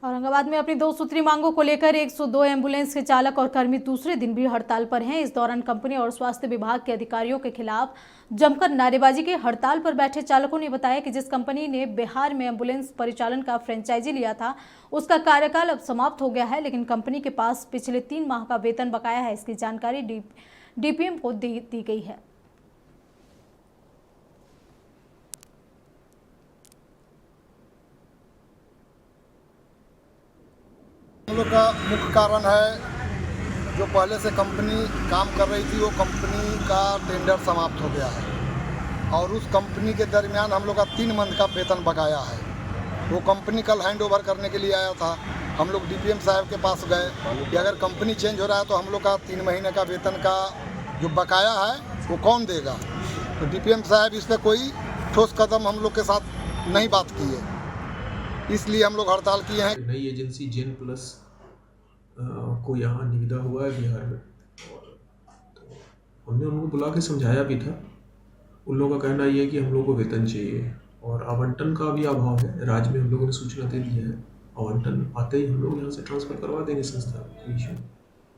औरंगाबाद में अपनी 2 सूत्री मांगों को लेकर 102 एम्बुलेंस के चालक और कर्मी दूसरे दिन भी हड़ताल पर हैं। इस दौरान कंपनी और स्वास्थ्य विभाग के अधिकारियों के खिलाफ जमकर नारेबाजी की। हड़ताल पर बैठे चालकों ने बताया कि जिस कंपनी ने बिहार में एम्बुलेंस परिचालन का फ्रेंचाइजी लिया था, उसका कार्यकाल अब समाप्त हो गया है, लेकिन कंपनी के पास पिछले 3 माह का वेतन बकाया है। इसकी जानकारी डीपीएम को दी गई है। हम लोग का मुख्य कारण है, जो पहले से कंपनी काम कर रही थी वो कंपनी का टेंडर समाप्त हो गया है और उस कंपनी के दरमियान हम लोग का 3 मंथ का वेतन बकाया है। वो कंपनी कल हैंड ओवर करने के लिए आया था। हम लोग डीपीएम साहब के पास गए कि अगर कंपनी चेंज हो रहा है तो हम लोग का 3 महीने का वेतन का जो बकाया है वो कौन देगा। तो डीपीएम साहब इस पर कोई ठोस कदम हम लोग के साथ नहीं बात की है, इसलिए हम लोग हड़ताल किए हैं। नई एजेंसी जेन प्लस को यहाँ निविदा हुआ है बिहार में, तो हमने उनको बुला के समझाया भी था। उन लोगों का कहना ये है कि हम लोग को वेतन चाहिए और आवंटन का भी अभाव है। राज्य में हम लोगों ने सूचना दे दी है, आवंटन आते ही हम लोग यहाँ से ट्रांसफ़र करवा देंगे संस्था।